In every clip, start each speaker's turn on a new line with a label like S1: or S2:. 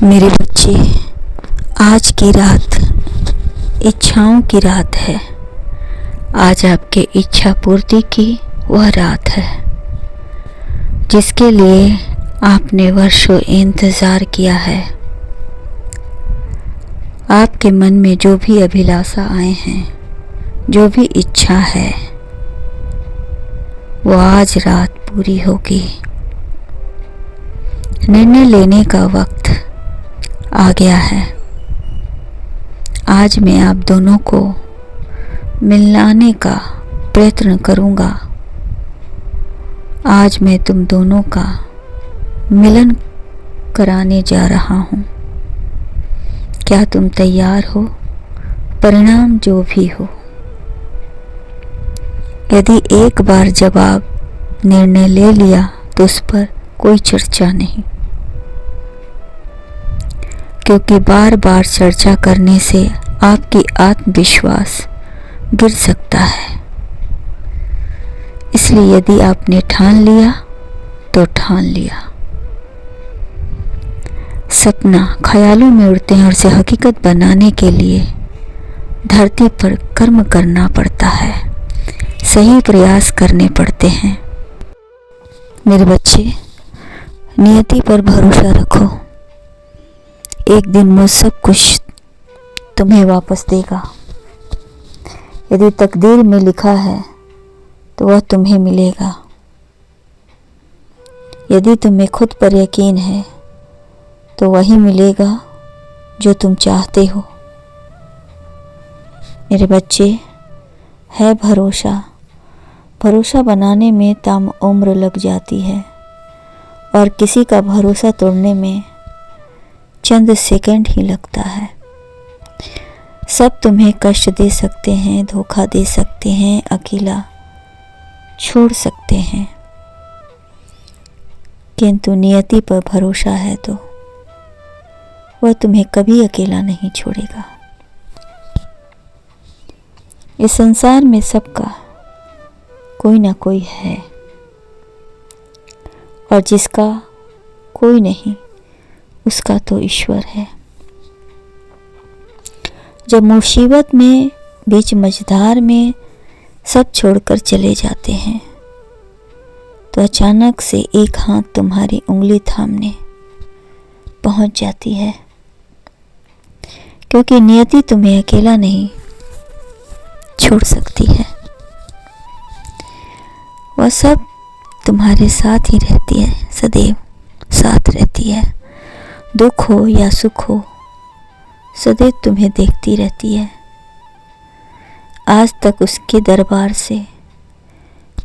S1: मेरे बच्चे, आज की रात इच्छाओं की रात है। आज आपके इच्छा पूर्ति की वह रात है जिसके लिए आपने वर्षों इंतज़ार किया है। आपके मन में जो भी अभिलाषा आए हैं, जो भी इच्छा है, वो आज रात पूरी होगी। निर्णय लेने का वक्त आ गया है। आज मैं आप दोनों को मिलाने का प्रयत्न करूंगा। आज मैं तुम दोनों का मिलन कराने जा रहा हूं। क्या तुम तैयार हो? परिणाम जो भी हो, यदि एक बार जवाब निर्णय ले लिया तो उस पर कोई चर्चा नहीं, क्योंकि बार बार चर्चा करने से आपकी आत्मविश्वास गिर सकता है। इसलिए यदि आपने ठान लिया तो ठान लिया। सपना ख्यालों में उड़ते हैं और उसे हकीकत बनाने के लिए धरती पर कर्म करना पड़ता है, सही प्रयास करने पड़ते हैं। मेरे बच्चे, नियति पर भरोसा रखो। एक दिन वो सब कुछ तुम्हें वापस देगा। यदि तकदीर में लिखा है तो वह तुम्हें मिलेगा। यदि तुम्हें खुद पर यकीन है तो वही मिलेगा जो तुम चाहते हो। मेरे बच्चे, है भरोसा। भरोसा बनाने में ताम उम्र लग जाती है और किसी का भरोसा तोड़ने में चंद सेकंड ही लगता है। सब तुम्हें कष्ट दे सकते हैं, धोखा दे सकते हैं, अकेला छोड़ सकते हैं, किंतु नियति पर भरोसा है तो वह तुम्हें कभी अकेला नहीं छोड़ेगा। इस संसार में सबका कोई ना कोई है, और जिसका कोई नहीं उसका तो ईश्वर है। जब मुसीबत में, बीच मझधार में सब छोड़कर चले जाते हैं तो अचानक से एक हाथ तुम्हारी उंगली थामने पहुंच जाती है, क्योंकि नियति तुम्हें अकेला नहीं छोड़ सकती है। वह सब तुम्हारे साथ ही रहती है, सदैव साथ रहती है। दुख हो या सुख हो, सदैव तुम्हें देखती रहती है। आज तक उसके दरबार से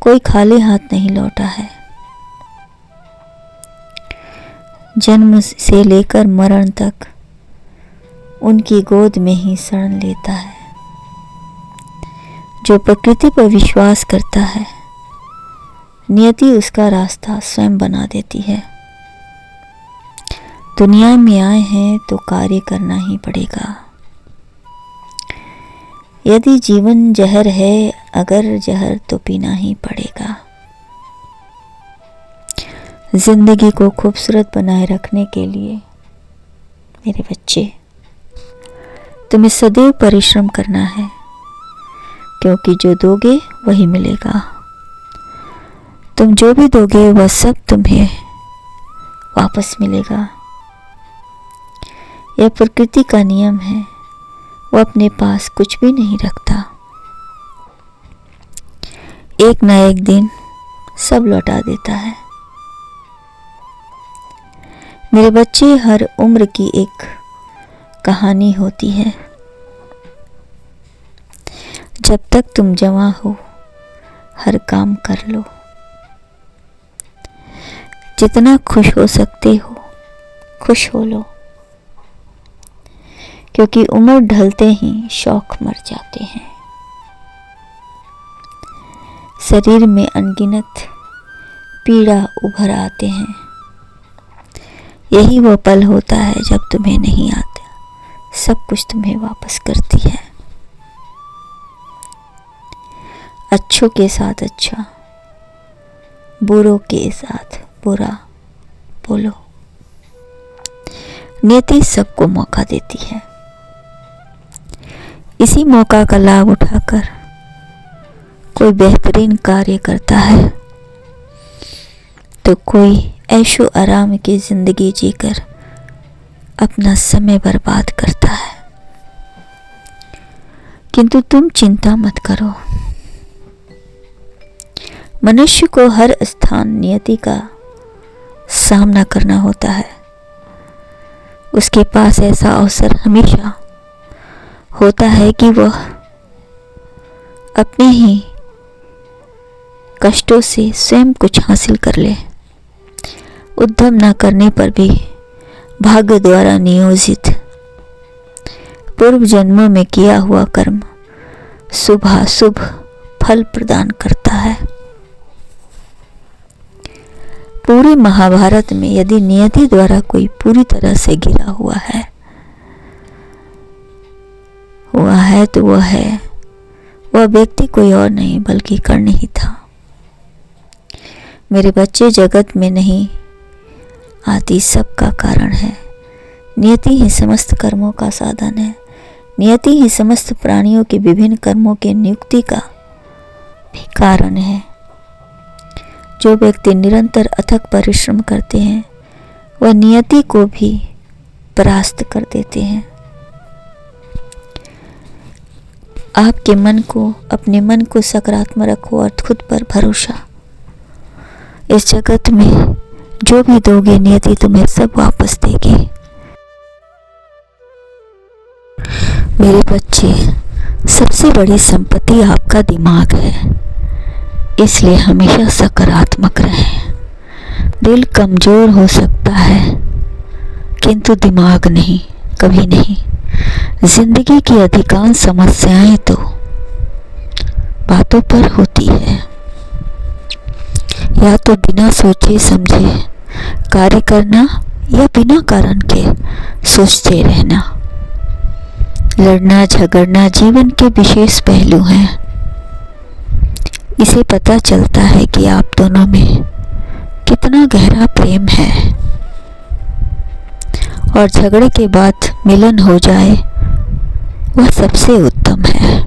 S1: कोई खाली हाथ नहीं लौटा है। जन्म से लेकर मरण तक उनकी गोद में ही शरण लेता है। जो प्रकृति पर विश्वास करता है, नियति उसका रास्ता स्वयं बना देती है। दुनिया में आए हैं तो कार्य करना ही पड़ेगा। यदि जीवन जहर है, अगर जहर तो पीना ही पड़ेगा। जिंदगी को खूबसूरत बनाए रखने के लिए मेरे बच्चे, तुम्हें सदैव परिश्रम करना है, क्योंकि जो दोगे वही मिलेगा। तुम जो भी दोगे वह सब तुम्हें वापस मिलेगा। यह प्रकृति का नियम है, वो अपने पास कुछ भी नहीं रखता। एक ना एक दिन सब लौटा देता है। मेरे बच्चे, हर उम्र की एक कहानी होती है। जब तक तुम जवां हो, हर काम कर लो। जितना खुश हो सकते हो, खुश हो लो, क्योंकि उम्र ढलते ही शौक मर जाते हैं। शरीर में अनगिनत पीड़ा उभर आते हैं। यही वो पल होता है जब तुम्हें नहीं आता, सब कुछ तुम्हें वापस करती है। अच्छों के साथ अच्छा, बुरों के साथ बुरा बोलो। नियति सबको मौका देती है। इसी मौका का लाभ उठाकर कोई बेहतरीन कार्य करता है तो कोई ऐशो आराम की जिंदगी जीकर अपना समय बर्बाद करता है। किंतु तुम चिंता मत करो, मनुष्य को हर स्थान नियति का सामना करना होता है। उसके पास ऐसा अवसर हमेशा होता है कि वह अपने ही कष्टों से स्वयं कुछ हासिल कर ले। उद्यम न करने पर भी भाग्य द्वारा नियोजित पूर्व जन्मों में किया हुआ कर्म शुभ फल प्रदान करता है। पूरे महाभारत में यदि नियति द्वारा कोई पूरी तरह से गिरा हुआ है तो वह व्यक्ति कोई और नहीं बल्कि कर्ण ही था। मेरे बच्चे, जगत में नहीं आदि सबका कारण है। नियति ही समस्त कर्मों का साधन है। नियति ही समस्त प्राणियों के विभिन्न कर्मों के नियुक्ति का भी कारण है। जो व्यक्ति निरंतर अथक परिश्रम करते हैं वह नियति को भी परास्त कर देते हैं। आपके मन को, अपने मन को सकारात्मक रखो और खुद पर भरोसा। इस जगत में जो भी दोगे नियति तुम्हें सब वापस देगी। मेरे बच्चे, सबसे बड़ी संपत्ति आपका दिमाग है, इसलिए हमेशा सकारात्मक रहें। दिल कमजोर हो सकता है किंतु दिमाग नहीं, कभी नहीं। जिंदगी की अधिकांश समस्याएं तो बातों पर होती है। या तो बिना सोचे समझे कार्य करना या बिना कारण के सोचते रहना। लड़ना झगड़ना जीवन के विशेष पहलू हैं। इसे पता चलता है कि आप दोनों में कितना गहरा प्रेम है और झगड़े के बाद मिलन हो जाए वह सबसे उत्तम है।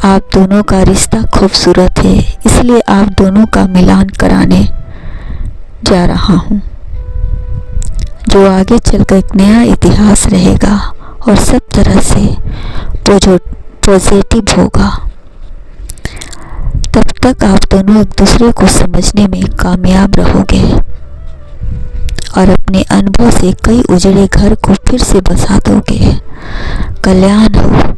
S1: आप दोनों का रिश्ता खूबसूरत है, इसलिए आप दोनों का मिलान कराने जा रहा हूँ, जो आगे चलकर एक नया इतिहास रहेगा और सब तरह से पॉजिटिव होगा। तब तक आप दोनों एक दूसरे को समझने में कामयाब रहोगे और अपने अनुभव से कई उजड़े घर को फिर से बसा दोगे। कल्याण हो।